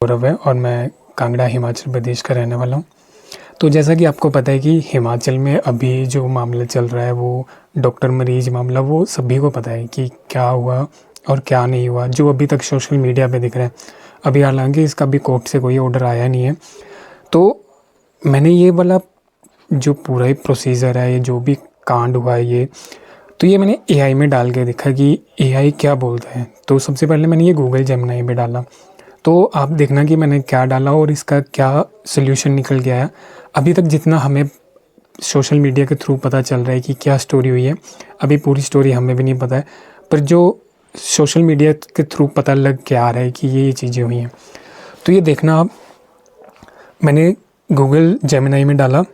गौरव है और मैं कांगड़ा हिमाचल प्रदेश का रहने वाला हूँ। तो जैसा कि आपको पता है कि हिमाचल में अभी जो मामला चल रहा है वो डॉक्टर मरीज मामला, वो सभी को पता है कि क्या हुआ और क्या नहीं हुआ, जो अभी तक सोशल मीडिया पे दिख रहा है। अभी हालांकि इसका भी कोर्ट से कोई ऑर्डर आया नहीं है। तो मैंने ये वाला जो पूरा ही प्रोसीजर है, ये जो भी कांड हुआ है तो ये मैंने एआई में डाल के देखा कि एआई क्या बोलता है। तो सबसे पहले मैंने ये गूगल जेमिनी में डाला, तो आप देखना कि मैंने क्या डाला और इसका क्या सल्यूशन निकल के आया। अभी तक जितना हमें सोशल मीडिया के थ्रू पता चल रहा है कि क्या स्टोरी हुई है, अभी पूरी स्टोरी हमें भी नहीं पता है, पर जो सोशल मीडिया के थ्रू पता लग के आ रहा है कि ये चीज़ें हुई हैं। तो ये देखना आप, मैंने गूगल जेमिनी में डाला,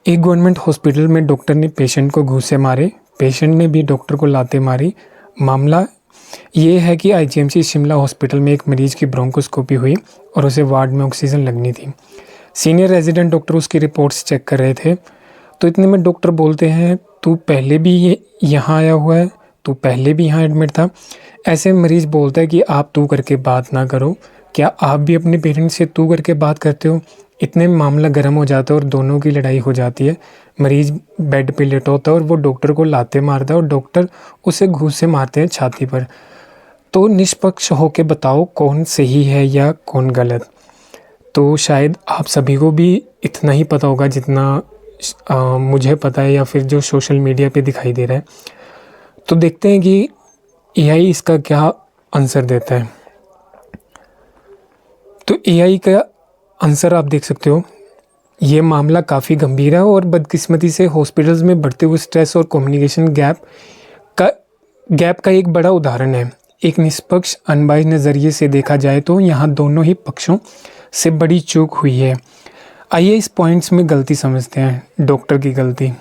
एक गवर्नमेंट हॉस्पिटल में डॉक्टर ने पेशेंट को घूंसे मारे, पेशेंट ने भी डॉक्टर को लाते मारी। मामला ये है कि आईजीएमसी शिमला हॉस्पिटल में एक मरीज की ब्रोंकोस्कोपी हुई और उसे वार्ड में ऑक्सीजन लगनी थी। सीनियर रेजिडेंट डॉक्टर उसकी रिपोर्ट्स चेक कर रहे थे। तो इतने में डॉक्टर बोलते हैं, तू पहले भी ये यहाँ आया हुआ है, तू पहले भी यहाँ एडमिट था। ऐसे मरीज बोलता है कि आप तू करके बात ना करो, क्या आप भी अपने पेरेंट्स से तू करके बात करते हो। इतने में मामला गर्म हो जाता है और दोनों की लड़ाई हो जाती है। मरीज बेड पे लेटा होता है और वो डॉक्टर को लाते मारता है और डॉक्टर उसे घूंसे मारते हैं छाती पर। तो निष्पक्ष होके बताओ कौन सही है या कौन गलत। तो शायद आप सभी को भी इतना ही पता होगा जितना मुझे पता है या फिर जो सोशल मीडिया पे दिखाई दे रहा है। तो देखते हैं कि एआई इसका क्या आंसर देता है। तो एआई का आंसर आप देख सकते हो, ये मामला काफ़ी गंभीर है और बदकिस्मती से हॉस्पिटल्स में बढ़ते हुए स्ट्रेस और कम्युनिकेशन गैप का एक बड़ा उदाहरण है। एक निष्पक्ष अनबाइज नज़रिए से देखा जाए तो यहाँ दोनों ही पक्षों से बड़ी चूक हुई है। आइए इस पॉइंट्स में गलती समझते हैं। डॉक्टर की गलती,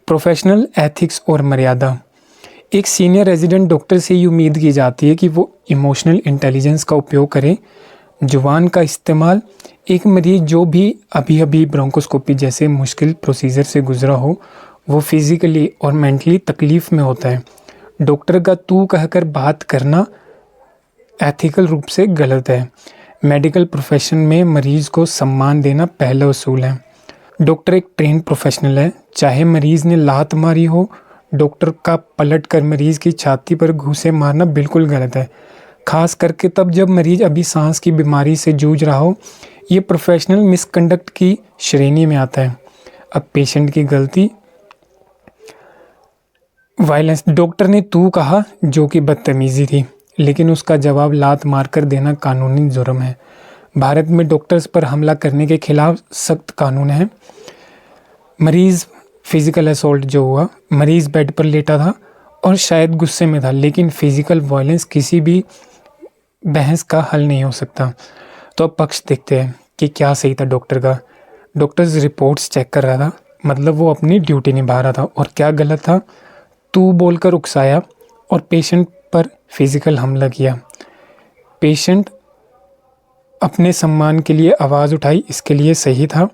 प्रोफेशनल एथिक्स और मर्यादा। एक सीनियर रेजिडेंट डॉक्टर से ये उम्मीद की जाती है कि वो इमोशनल इंटेलिजेंस का उपयोग करें, जुबान का इस्तेमाल। एक मरीज जो भी अभी ब्रोंकोस्कोपी जैसे मुश्किल प्रोसीजर से गुजरा हो, वो फिज़िकली और मेंटली तकलीफ़ में होता है। डॉक्टर का तू कहकर बात करना एथिकल रूप से गलत है। मेडिकल प्रोफेशन में मरीज़ को सम्मान देना पहला उसूल है। डॉक्टर एक ट्रेंड प्रोफेशनल है, चाहे मरीज़ ने लात मारी हो, डॉक्टर का पलट कर मरीज़ की छाती पर घूंसे मारना बिल्कुल गलत है, खास करके तब जब मरीज़ अभी सांस की बीमारी से जूझ रहा हो। ये प्रोफेशनल मिसकंडक्ट की श्रेणी में आता है। अब पेशेंट की गलती, वायलेंस। डॉक्टर ने तू कहा जो कि बदतमीज़ी थी, लेकिन उसका जवाब लात मारकर देना कानूनी जुर्म है। भारत में डॉक्टर्स पर हमला करने के खिलाफ सख्त कानून है। मरीज़ फिज़िकल असॉल्ट जो हुआ, मरीज़ बेड पर लेटा था और शायद गुस्से में था, लेकिन फिज़िकल वायलेंस किसी भी बहस का हल नहीं हो सकता। तो अब पक्ष देखते हैं कि क्या सही था डॉक्टर का। डॉक्टर्स रिपोर्ट्स चेक कर रहा था, मतलब वो अपनी ड्यूटी निभा रहा था। और क्या गलत था, तू बोलकर उकसाया और पेशेंट पर फिज़िकल हमला किया। पेशेंट अपने सम्मान के लिए आवाज़ उठाई, इसके लिए सही था।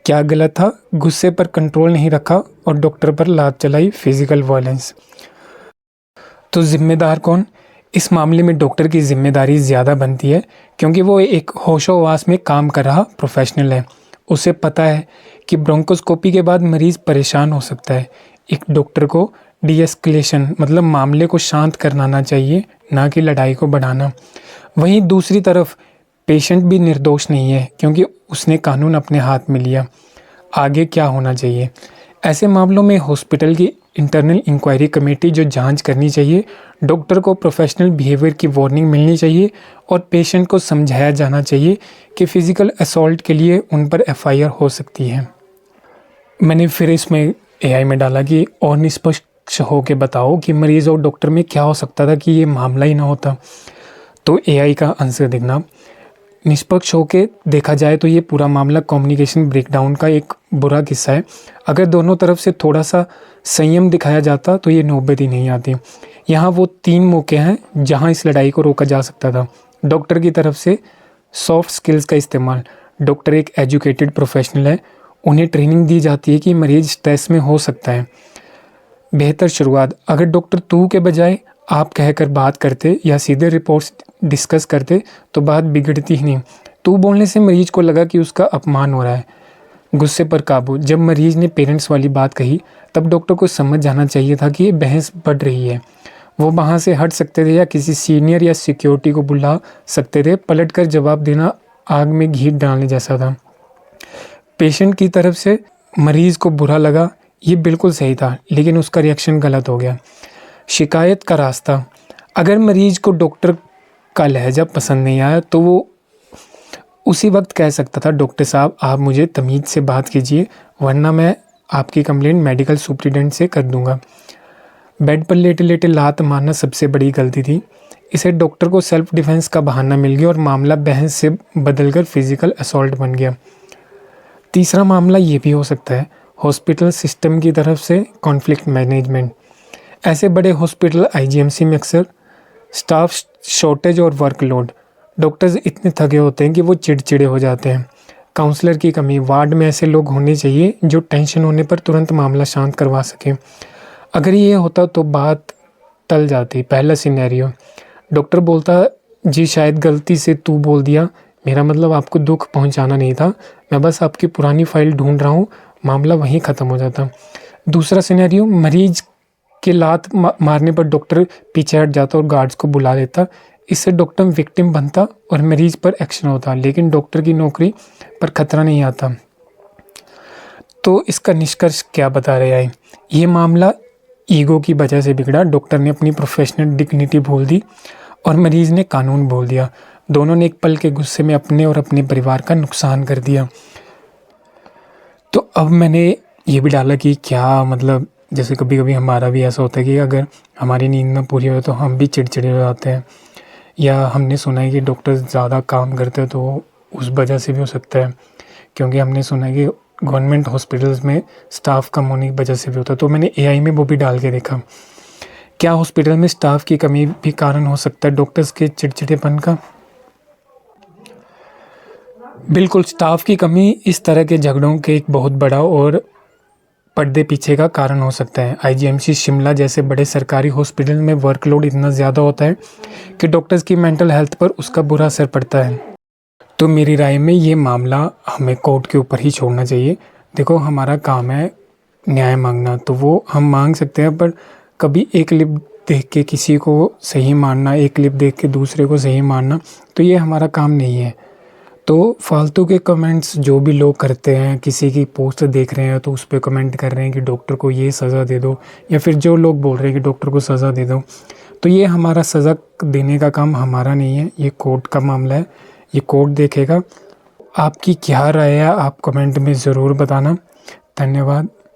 क्या गलत था, गुस्से पर कंट्रोल नहीं रखा और डॉक्टर पर लात चलाई, फिज़िकल वायलेंस। तो जिम्मेदार कौन? इस मामले में डॉक्टर की जिम्मेदारी ज़्यादा बनती है, क्योंकि वो एक होशोहवास में काम कर रहा प्रोफेशनल है। उसे पता है कि ब्रोंकोस्कोपी के बाद मरीज़ परेशान हो सकता है। एक डॉक्टर को डीएस्केलेशन मतलब मामले को शांत करना चाहिए, ना कि लड़ाई को बढ़ाना। वहीं दूसरी तरफ पेशेंट भी निर्दोष नहीं है, क्योंकि उसने कानून अपने हाथ में लिया। आगे क्या होना चाहिए? ऐसे मामलों में हॉस्पिटल की इंटरनल इंक्वायरी कमेटी जो जांच करनी चाहिए, डॉक्टर को प्रोफेशनल बिहेवियर की वार्निंग मिलनी चाहिए और पेशेंट को समझाया जाना चाहिए कि फ़िज़िकल असॉल्ट के लिए उन पर एफआईआर हो सकती है। मैंने फिर इसमें एआई में डाला कि और निष्पक्ष हो के बताओ कि मरीज़ और डॉक्टर में क्या हो सकता था कि ये मामला ही ना होता। तो एआई का आंसर देखना, निष्पक्ष होके देखा जाए तो ये पूरा मामला कम्युनिकेशन ब्रेकडाउन का एक बुरा किस्सा है। अगर दोनों तरफ से थोड़ा सा संयम दिखाया जाता तो ये नौबत ही नहीं आती। यहाँ वो 3 मौके हैं जहाँ इस लड़ाई को रोका जा सकता था। डॉक्टर की तरफ से सॉफ्ट स्किल्स का इस्तेमाल। डॉक्टर एक एजुकेटेड प्रोफेशनल है, उन्हें ट्रेनिंग दी जाती है कि मरीज़ स्ट्रेस में हो सकता है। बेहतर शुरुआत, अगर डॉक्टर तू के बजाय आप कहकर बात करते या सीधे रिपोर्ट्स डिस्कस करते तो बात बिगड़ती ही नहीं। तू बोलने से मरीज को लगा कि उसका अपमान हो रहा है। गुस्से पर काबू। जब मरीज ने पेरेंट्स वाली बात कही तब डॉक्टर को समझ जाना चाहिए था कि ये बहस बढ़ रही है। वो वहाँ से हट सकते थे या किसी सीनियर या सिक्योरिटी को बुला सकते थे। पलट कर जवाब देना आग में घी डालने जैसा था। पेशेंट की तरफ से मरीज़ को बुरा लगा, ये बिल्कुल सही था, लेकिन उसका रिएक्शन गलत हो गया। शिकायत का रास्ता। अगर मरीज़ को डॉक्टर का लहजा पसंद नहीं आया तो वो उसी वक्त कह सकता था, डॉक्टर साहब आप मुझे तमीज़ से बात कीजिए वरना मैं आपकी कंप्लेंट मेडिकल सुपरिटेंडेंट से कर दूंगा। बेड पर लेटे लेटे लात मारना सबसे बड़ी गलती थी। इसे डॉक्टर को सेल्फ डिफेंस का बहाना मिल गया और मामला बहस से बदलकर फिजिकल असॉल्ट बन गया। तीसरा मामला ये भी हो सकता है, हॉस्पिटल सिस्टम की तरफ से कॉन्फ्लिक्ट मैनेजमेंट। ऐसे बड़े हॉस्पिटल आईजीएमसी में अक्सर स्टाफ शॉर्टेज और वर्कलोड, डॉक्टर्स इतने थके होते हैं कि वो चिड़चिड़े हो जाते हैं। काउंसलर की कमी। वार्ड में ऐसे लोग होने चाहिए जो टेंशन होने पर तुरंत मामला शांत करवा सकें। अगर ये होता तो बात टल जाती। पहला सिनेरियो, डॉक्टर बोलता जी शायद गलती से तू बोल दिया, मेरा मतलब आपको दुख पहुंचाना नहीं था, मैं बस आपकी पुरानी फाइल ढूंढ रहा हूँ, मामला वहीं ख़त्म हो जाता। दूसरा सिनेरियो, मरीज के लात मारने पर डॉक्टर पीछे हट जाता और गार्ड्स को बुला लेता। इससे डॉक्टर विक्टिम बनता और मरीज पर एक्शन होता, लेकिन डॉक्टर की नौकरी पर खतरा नहीं आता। तो इसका निष्कर्ष क्या बता रहे हैं? ये मामला ईगो की वजह से बिगड़ा। डॉक्टर ने अपनी प्रोफेशनल डिग्निटी भूल दी और मरीज ने कानून भूल दिया। दोनों ने एक पल के गुस्से में अपने और अपने परिवार का नुकसान कर दिया। तो अब मैंने ये भी डाला कि क्या मतलब जैसे कभी कभी हमारा भी ऐसा होता है कि अगर हमारी नींद ना पूरी हो तो हम भी चिड़चिड़े हो जाते हैं, या हमने सुना है कि डॉक्टर ज़्यादा काम करते हैं तो उस वजह से भी हो सकता है, क्योंकि हमने सुना है कि गवर्नमेंट हॉस्पिटल्स में स्टाफ कम होने की वजह से भी होता है। तो मैंने एआई में वो भी डाल के देखा, क्या हॉस्पिटल में स्टाफ की कमी भी कारण हो सकता है डॉक्टर्स के चिड़चिड़ेपन का? बिल्कुल, स्टाफ की कमी इस तरह के झगड़ों के एक बहुत बड़ा और पर्दे पीछे का कारण हो सकता है। आईजीएमसी शिमला जैसे बड़े सरकारी हॉस्पिटल में वर्कलोड इतना ज़्यादा होता है कि डॉक्टर्स की मेंटल हेल्थ पर उसका बुरा असर पड़ता है। तो मेरी राय में ये मामला हमें कोर्ट के ऊपर ही छोड़ना चाहिए। देखो, हमारा काम है न्याय मांगना, तो वो हम मांग सकते हैं, पर कभी एक क्लिप देख के किसी को सही मानना, एक क्लिप देख के दूसरे को सही मानना, तो ये हमारा काम नहीं है। तो फालतू के कमेंट्स जो भी लोग करते हैं, किसी की पोस्ट देख रहे हैं तो उस पर कमेंट कर रहे हैं कि डॉक्टर को ये सज़ा दे दो, या फिर जो लोग बोल रहे हैं कि डॉक्टर को सज़ा दे दो, तो ये हमारा सज़ा देने का काम हमारा नहीं है, ये कोर्ट का मामला है, ये कोर्ट देखेगा। आपकी क्या राय है आप कमेंट में ज़रूर बताना। धन्यवाद।